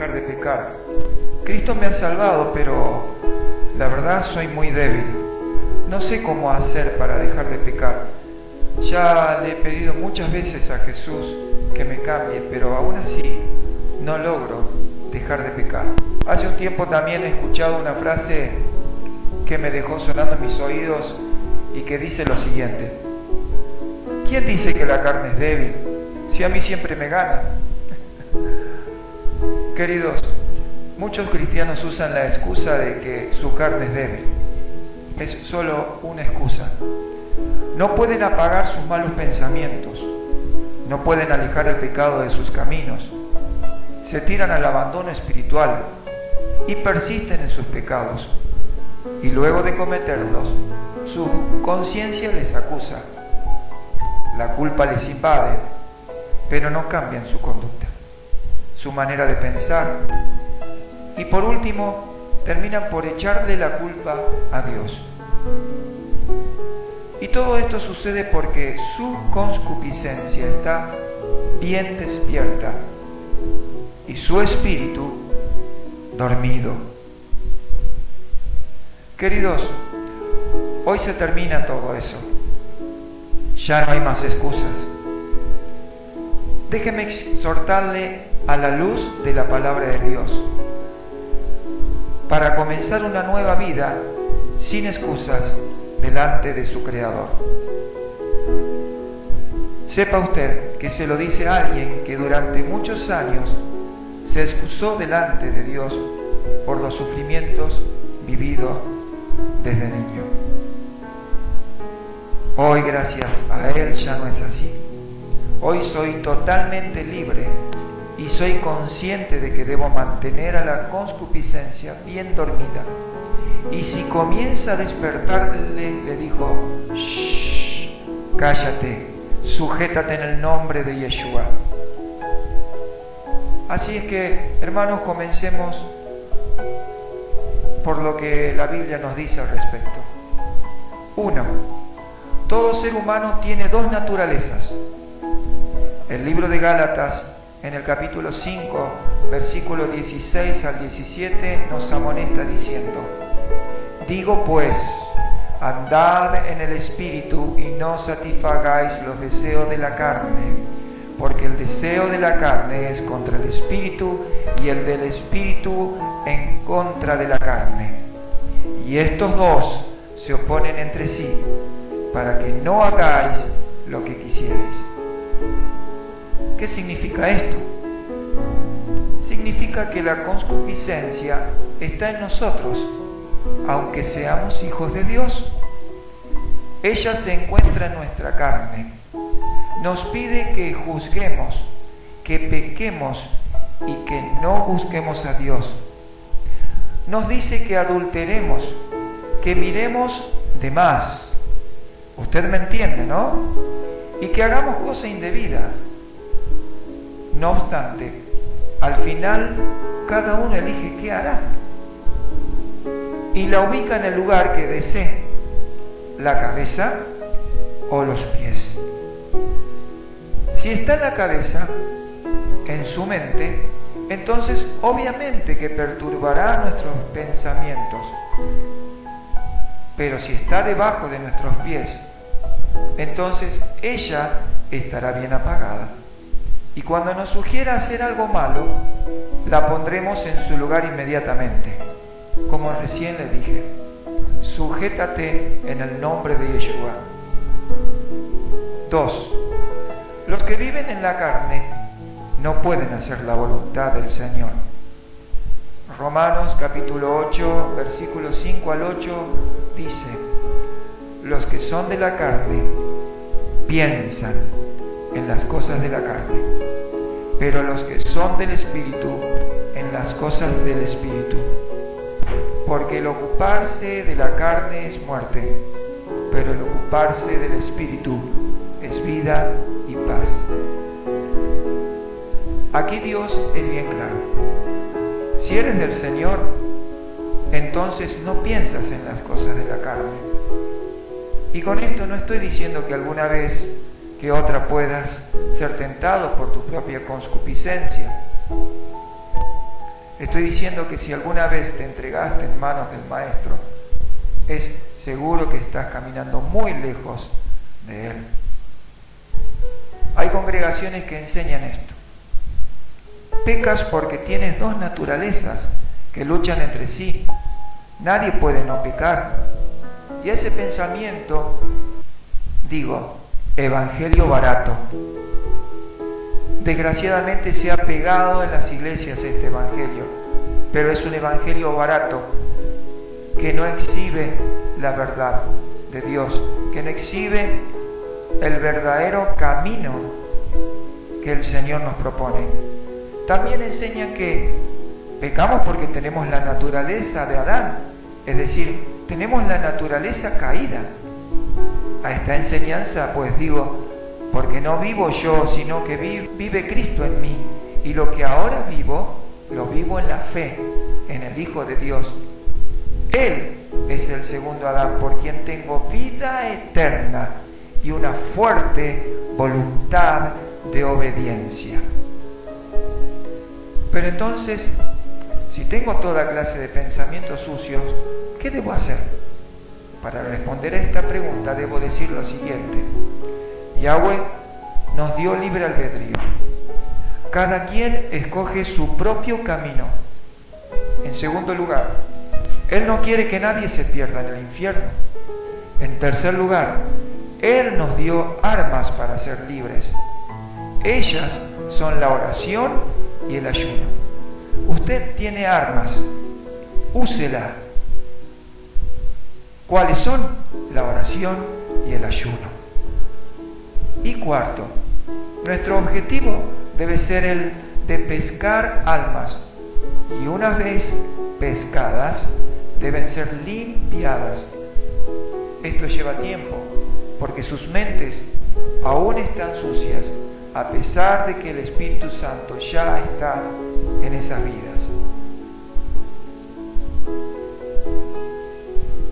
dejar de pecar. Cristo me ha salvado, pero la verdad soy muy débil. No sé cómo hacer para dejar de pecar. Ya le he pedido muchas veces a Jesús que me cambie, pero aún así no logro dejar de pecar. Hace un tiempo también he escuchado una frase que me dejó sonando en mis oídos y que dice lo siguiente: ¿quién dice que la carne es débil? Si a mí siempre me gana. Queridos, muchos cristianos usan la excusa de que su carne es débil. Es solo una excusa. No pueden apagar sus malos pensamientos, no pueden alejar el pecado de sus caminos, se tiran al abandono espiritual y persisten en sus pecados, y luego de cometerlos, su conciencia les acusa, la culpa les invade, pero no cambian su conducta, su manera de pensar, y por último terminan por echarle la culpa a Dios. Y todo esto sucede porque su concupiscencia está bien despierta y su espíritu dormido. Queridos, hoy se termina todo eso. Ya no hay más excusas. Déjeme exhortarle a la luz de la palabra de Dios para comenzar una nueva vida sin excusas delante de su Creador. Sepa usted que se lo dice a alguien que durante muchos años se excusó delante de Dios por los sufrimientos vividos desde niño. Hoy, gracias a Él, ya no es así. Hoy soy totalmente libre y soy consciente de que debo mantener a la concupiscencia bien dormida. Y si comienza a despertarle, le dijo: shh, cállate, sujétate en el nombre de Yeshua. Así es que, hermanos, comencemos por lo que la Biblia nos dice al respecto. 1. Todo ser humano tiene dos naturalezas. El libro de Gálatas, en el capítulo 5, versículo 16 al 17, nos amonesta diciendo: digo pues, andad en el Espíritu y no satisfagáis los deseos de la carne, porque el deseo de la carne es contra el Espíritu y el del Espíritu en contra de la carne. Y estos dos se oponen entre sí, para que no hagáis lo que quisierais. ¿Qué significa esto? Significa que la concupiscencia está en nosotros, aunque seamos hijos de Dios. Ella se encuentra en nuestra carne. Nos pide que juzguemos, que pequemos y que no busquemos a Dios. Nos dice que adulteremos, que miremos de más. Usted me entiende, ¿no? Y que hagamos cosas indebidas. No obstante, al final cada uno elige qué hará y la ubica en el lugar que desee, la cabeza o los pies. Si está en la cabeza, en su mente, entonces obviamente que perturbará nuestros pensamientos. Pero si está debajo de nuestros pies, entonces ella estará bien apagada. Y cuando nos sugiera hacer algo malo, la pondremos en su lugar inmediatamente. Como recién le dije, sujétate en el nombre de Yeshua. 2. Los que viven en la carne no pueden hacer la voluntad del Señor. Romanos capítulo 8, versículos 5 al 8 dice: los que son de la carne piensan en las cosas de la carne, pero los que son del Espíritu en las cosas del Espíritu. Porque el ocuparse de la carne es muerte, pero el ocuparse del Espíritu es vida y paz. Aquí Dios es bien claro. Si eres del Señor, entonces no piensas en las cosas de la carne. Y con esto no estoy diciendo que alguna vez que otra puedas ser tentado por tu propia concupiscencia. Estoy diciendo que si alguna vez te entregaste en manos del Maestro, es seguro que estás caminando muy lejos de Él. Hay congregaciones que enseñan esto. Pecas porque tienes dos naturalezas que luchan entre sí. Nadie puede no pecar. Y ese pensamiento, evangelio barato. Desgraciadamente se ha pegado en las iglesias este evangelio, pero es un evangelio barato que no exhibe la verdad de Dios, que no exhibe el verdadero camino que el Señor nos propone. También enseña que pecamos porque tenemos la naturaleza de Adán, es decir, tenemos la naturaleza caída. A esta enseñanza porque no vivo yo, sino que vive Cristo en mí, y lo que ahora vivo, lo vivo en la fe, en el Hijo de Dios. Él es el segundo Adán, por quien tengo vida eterna y una fuerte voluntad de obediencia. Pero entonces, si tengo toda clase de pensamientos sucios, ¿qué debo hacer? Para responder a esta pregunta debo decir lo siguiente. Yahweh nos dio libre albedrío. Cada quien escoge su propio camino. En segundo lugar, Él no quiere que nadie se pierda en el infierno. En tercer lugar, Él nos dio armas para ser libres. Ellas son la oración y el ayuno. Usted tiene armas, úsela. ¿Cuáles son? La oración y el ayuno. Y cuarto, nuestro objetivo debe ser el de pescar almas. Y una vez pescadas, deben ser limpiadas. Esto lleva tiempo, porque sus mentes aún están sucias, a pesar de que el Espíritu Santo ya está en esas vidas.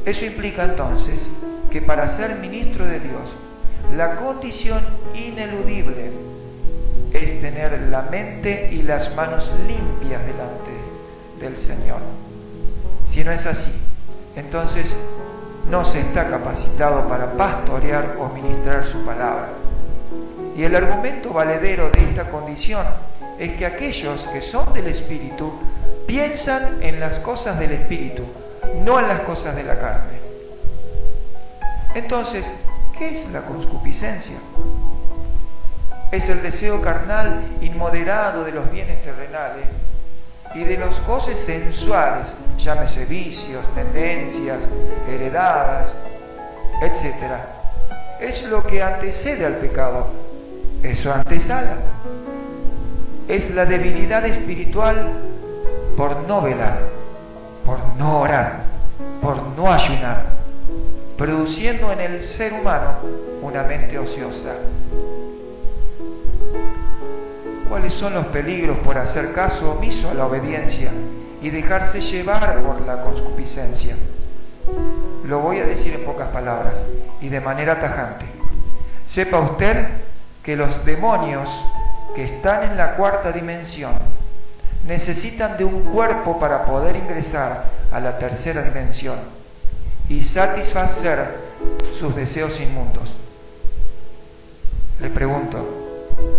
Eso implica entonces que para ser ministro de Dios, la condición ineludible es tener la mente y las manos limpias delante del Señor. Si no es así, entonces no se está capacitado para pastorear o ministrar su palabra. Y el argumento valedero de esta condición es que aquellos que son del Espíritu piensan en las cosas del Espíritu, no en las cosas de la carne. Entonces, ¿qué es la concupiscencia? Es el deseo carnal inmoderado de los bienes terrenales y de los goces sensuales, llámese vicios, tendencias, heredadas, etc. Es lo que antecede al pecado, eso antesala. Es la debilidad espiritual por no velar, por no orar, por no ayunar, produciendo en el ser humano una mente ociosa. ¿Cuáles son los peligros por hacer caso omiso a la obediencia y dejarse llevar por la concupiscencia? Lo voy a decir en pocas palabras y de manera tajante. Sepa usted que los demonios que están en la cuarta dimensión necesitan de un cuerpo para poder ingresar a la tercera dimensión y satisfacer sus deseos inmundos. Le pregunto,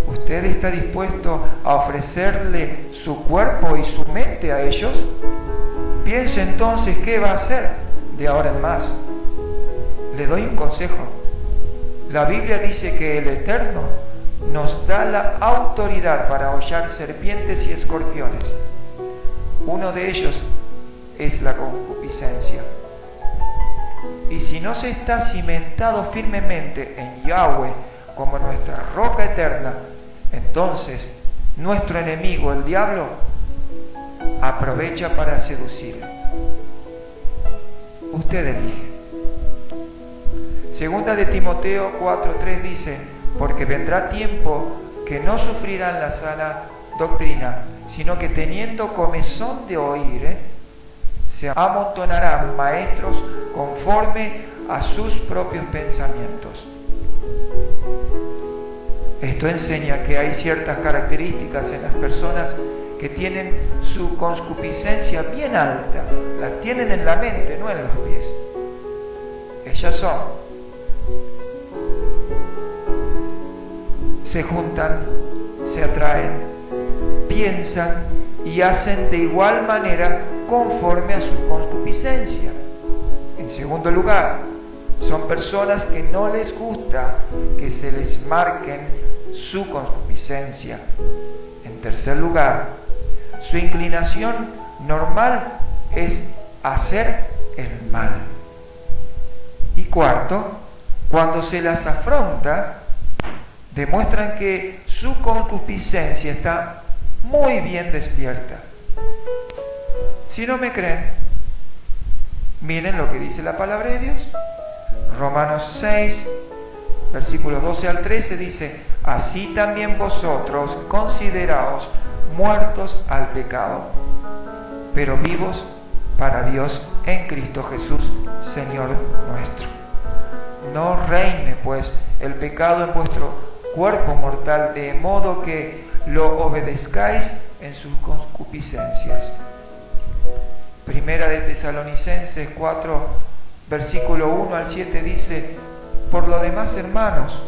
¿usted está dispuesto a ofrecerle su cuerpo y su mente a ellos? Piense entonces qué va a hacer de ahora en más. Le doy un consejo. La Biblia dice que el Eterno nos da la autoridad para hollar serpientes y escorpiones. Uno de ellos es la concupiscencia. Y si no se está cimentado firmemente en Yahweh como nuestra roca eterna, entonces nuestro enemigo, el diablo, aprovecha para seducir. Usted elige. Segunda de Timoteo 4:3 dice: porque vendrá tiempo que no sufrirán la sana doctrina, sino que teniendo comezón de oír, se amontonarán maestros conforme a sus propios pensamientos. Esto enseña que hay ciertas características en las personas que tienen su concupiscencia bien alta, la tienen en la mente, no en los pies. Ellas se juntan, se atraen, piensan y hacen de igual manera conforme a su concupiscencia. En segundo lugar, son personas que no les gusta que se les marquen su concupiscencia. En tercer lugar, su inclinación normal es hacer el mal. Y cuarto, cuando se las afronta, demuestran que su concupiscencia está muy bien despierta. Si no me creen, miren lo que dice la palabra de Dios. Romanos 6, versículos 12 al 13 dice: así también vosotros consideraos muertos al pecado, pero vivos para Dios en Cristo Jesús, Señor nuestro. No reine pues el pecado en vuestro cuerpo mortal, de modo que lo obedezcáis en sus concupiscencias. Primera de Tesalonicenses 4, versículo 1 al 7 dice: por lo demás, hermanos,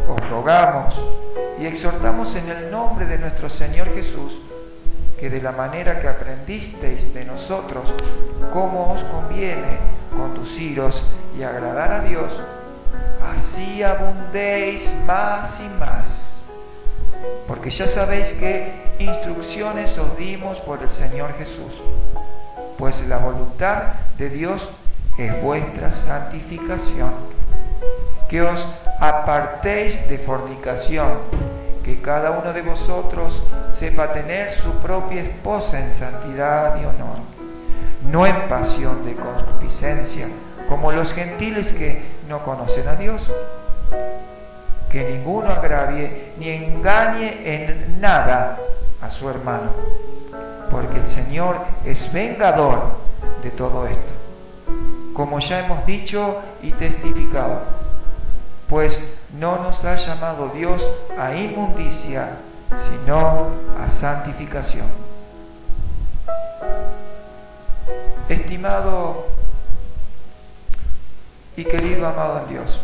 os rogamos y exhortamos en el nombre de nuestro Señor Jesús, que de la manera que aprendisteis de nosotros cómo os conviene conduciros y agradar a Dios, así abundéis más y más. Porque ya sabéis qué instrucciones os dimos por el Señor Jesús, pues la voluntad de Dios es vuestra santificación, que os apartéis de fornicación, que cada uno de vosotros sepa tener su propia esposa en santidad y honor, no en pasión de concupiscencia, como los gentiles que no conocen a Dios. Que ninguno agravie ni engañe en nada a su hermano, porque el Señor es vengador de todo esto, como ya hemos dicho y testificado, pues no nos ha llamado Dios a inmundicia, sino a santificación. Estimado y querido amado en Dios,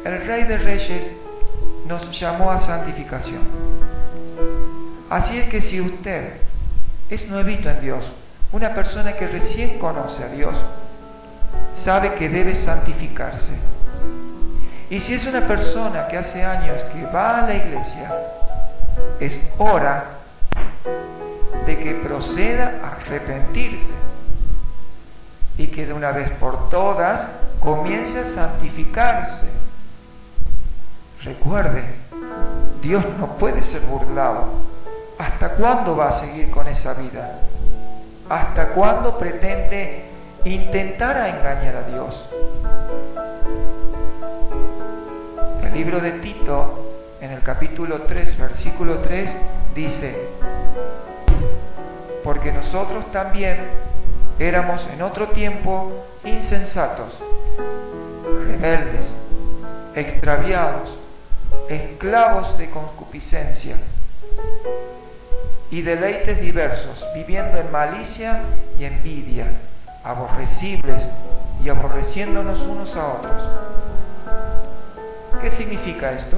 el Rey de Reyes nos llamó a santificación. Así es que si usted es nuevito en Dios, una persona que recién conoce a Dios, sabe que debe santificarse. Y si es una persona que hace años que va a la iglesia, es hora de que proceda a arrepentirse y que de una vez por todas comience a santificarse. Recuerde, Dios no puede ser burlado. ¿Hasta cuándo va a seguir con esa vida? ¿Hasta cuándo pretende intentar a engañar a Dios? El libro de Tito, en el capítulo 3, versículo 3, dice: porque nosotros también éramos en otro tiempo insensatos, rebeldes, extraviados, esclavos de concupiscencia y deleites diversos, viviendo en malicia y envidia, aborrecibles y aborreciéndonos unos a otros. ¿Qué significa esto?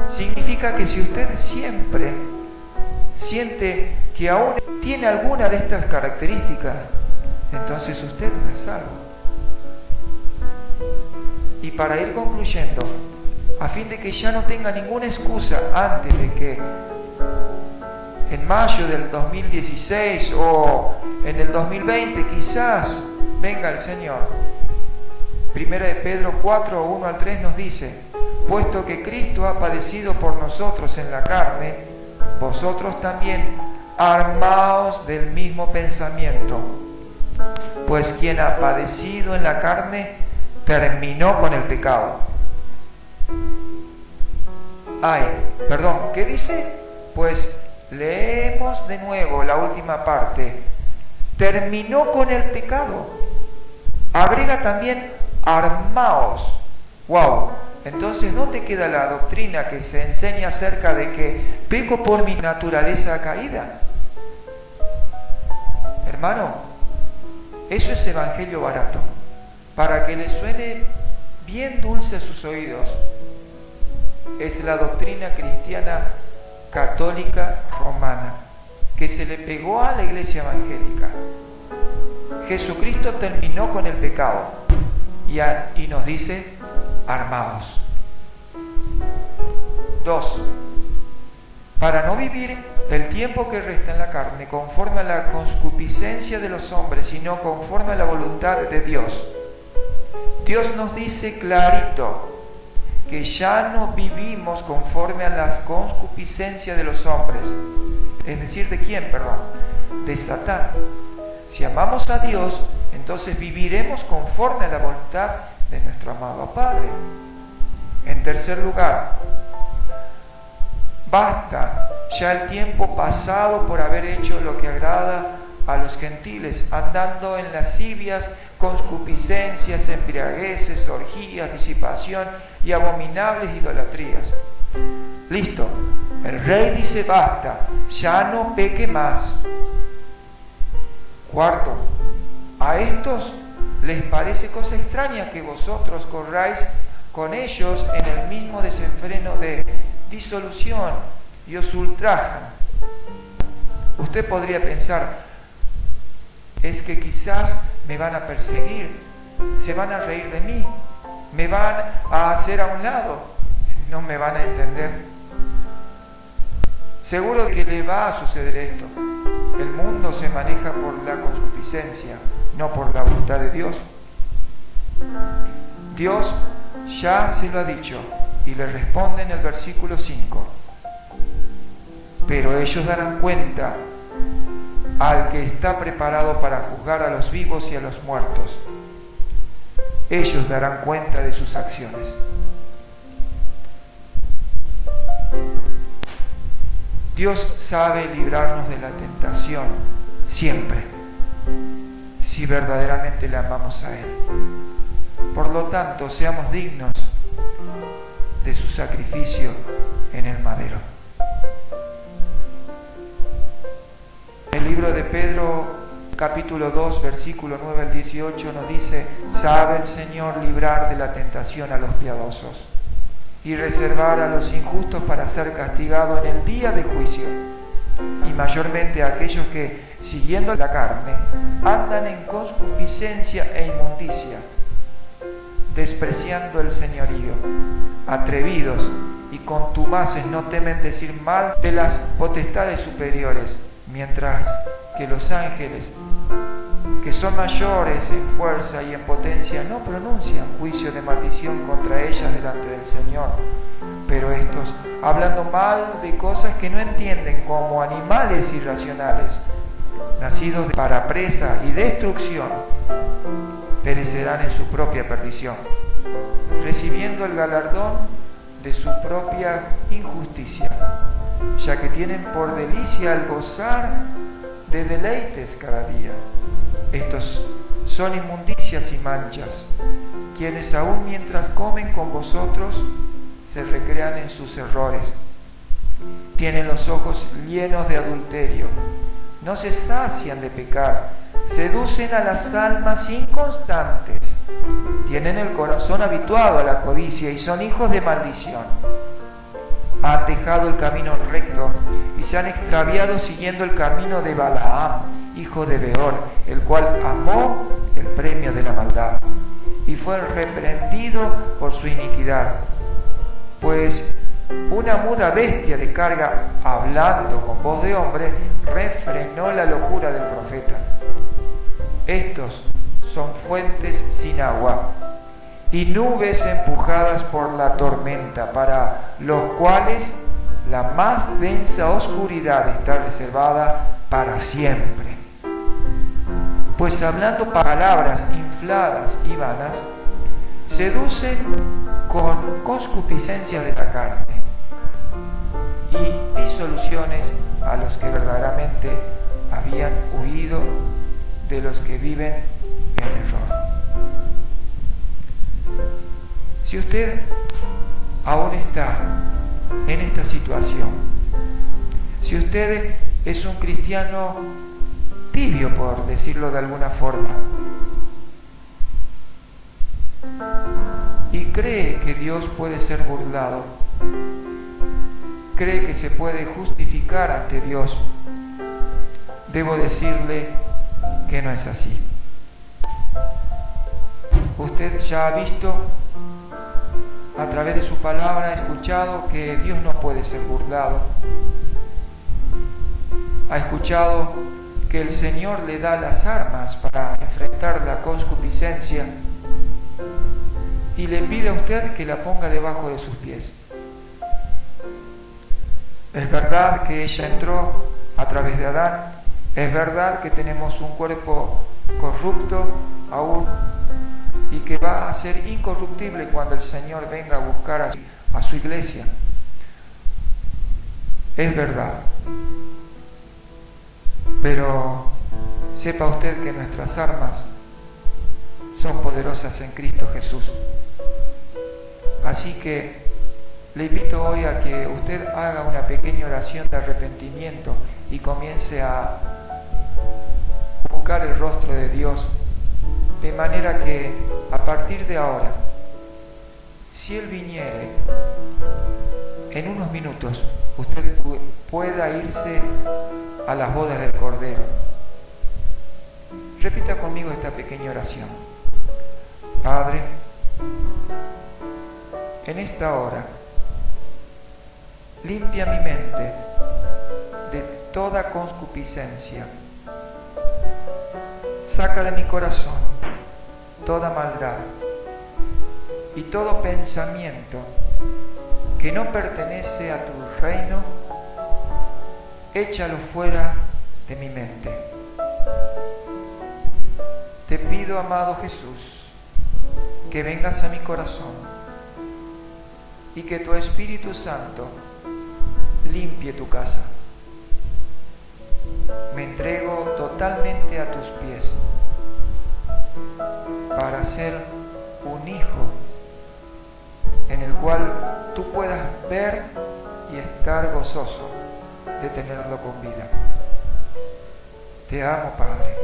Significa que si usted siempre siente que aún tiene alguna de estas características, entonces usted no es salvo. Y para ir concluyendo, a fin de que ya no tenga ninguna excusa antes de que en mayo del 2016 o en el 2020 quizás venga el Señor, Primera de Pedro 4, 1 al 3 nos dice: puesto que Cristo ha padecido por nosotros en la carne, vosotros también armaos del mismo pensamiento, pues quien ha padecido en la carne terminó con el pecado. ¿Qué dice? Pues leemos de nuevo la última parte. Terminó con el pecado. Agrega también armaos. ¡Wow! Entonces, ¿dónde queda la doctrina que se enseña acerca de que peco por mi naturaleza caída? Hermano, eso es evangelio barato, para que le suene bien dulce a sus oídos. Es la doctrina cristiana católica romana, que se le pegó a la iglesia evangélica. Jesucristo terminó con el pecado y nos dice: armaos. 2. Para no vivir el tiempo que resta en la carne conforme a la concupiscencia de los hombres, sino conforme a la voluntad de Dios. Dios nos dice clarito que ya no vivimos conforme a las concupiscencias de los hombres. Es decir, ¿de quién, perdón? De Satán. Si amamos a Dios, entonces viviremos conforme a la voluntad de nuestro amado Padre. En tercer lugar, basta ya el tiempo pasado por haber hecho lo que agrada a los gentiles, andando en lascivias, concupiscencias, embriagueces, orgías, disipación y abominables idolatrías. Listo, el rey dice basta, ya no peque más. 4. A estos les parece cosa extraña que vosotros corráis con ellos en el mismo desenfreno de disolución y os ultrajan. Usted podría pensar, es que quizás me van a perseguir, se van a reír de mí, me van a hacer a un lado, no me van a entender. Seguro que le va a suceder esto. El mundo se maneja por la concupiscencia, no por la voluntad de Dios. Dios ya se lo ha dicho y le responde en el versículo 5. Pero ellos darán cuenta al que está preparado para juzgar a los vivos y a los muertos. Ellos darán cuenta de sus acciones. Dios sabe librarnos de la tentación siempre, si verdaderamente le amamos a Él. Por lo tanto, seamos dignos de su sacrificio en el madero. El libro de Pedro, capítulo 2, versículo 9 al 18, nos dice: sabe el Señor librar de la tentación a los piadosos y reservar a los injustos para ser castigados en el día de juicio, y mayormente a aquellos que, siguiendo la carne, andan en concupiscencia e inmundicia, despreciando el señorío, atrevidos y contumaces no temen decir mal de las potestades superiores, mientras que los ángeles, que son mayores en fuerza y en potencia, no pronuncian juicio de maldición contra ellas delante del Señor. Pero estos, hablando mal de cosas que no entienden, como animales irracionales, nacidos para presa y destrucción, perecerán en su propia perdición, recibiendo el galardón de su propia injusticia, ya que tienen por delicia el gozar de deleites cada día. Estos son inmundicias y manchas, quienes aún mientras comen con vosotros se recrean en sus errores. Tienen los ojos llenos de adulterio, no se sacian de pecar, seducen a las almas inconstantes, tienen el corazón habituado a la codicia y son hijos de maldición. Han dejado el camino recto y se han extraviado siguiendo el camino de Balaam, hijo de Beor, el cual amó el premio de la maldad y fue reprendido por su iniquidad. Pues una muda bestia de carga, hablando con voz de hombre, refrenó la locura del profeta. Estos son fuentes sin agua y nubes empujadas por la tormenta, para los cuales la más densa oscuridad está reservada para siempre. Pues hablando palabras infladas y vanas, seducen con concupiscencias de la carne y disoluciones a los que verdaderamente habían huido de los que viven en error. Si usted aún está en esta situación. Si usted es un cristiano tibio, por decirlo de alguna forma, y cree que Dios puede ser burlado, cree que se puede justificar ante Dios, debo decirle que no es así. Usted ya ha visto, a través de su palabra, ha escuchado que Dios no puede ser burlado. Ha escuchado que el Señor le da las armas para enfrentar la concupiscencia y le pide a usted que la ponga debajo de sus pies. Es verdad que ella entró a través de Adán, es verdad que tenemos un cuerpo corrupto aún y que va a ser incorruptible cuando el Señor venga a buscar a su iglesia. Es verdad. Pero sepa usted que nuestras armas son poderosas en Cristo Jesús. Así que le invito hoy a que usted haga una pequeña oración de arrepentimiento y comience a buscar el rostro de Dios, de manera que a partir de ahora, si Él viniere en unos minutos, usted pueda irse a las bodas del Cordero. Repita conmigo esta pequeña oración. Padre, en esta hora, limpia mi mente de toda concupiscencia. Saca de mi corazón toda maldad y todo pensamiento que no pertenece a tu reino. Échalo fuera de mi mente. Te pido, amado Jesús, que vengas a mi corazón y que tu Espíritu Santo limpie tu casa. Me entrego totalmente a tus pies para ser un hijo en el cual tú puedas ver y estar gozoso de tenerlo con vida. Te amo, Padre.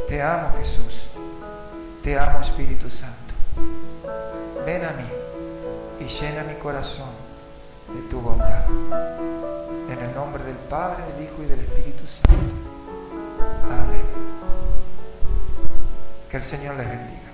Te amo, Jesús. Te amo, Espíritu Santo. Ven a mí y llena mi corazón de tu bondad. En el nombre del Padre, del Hijo y del Espíritu Santo. Amén. Que el Señor les bendiga.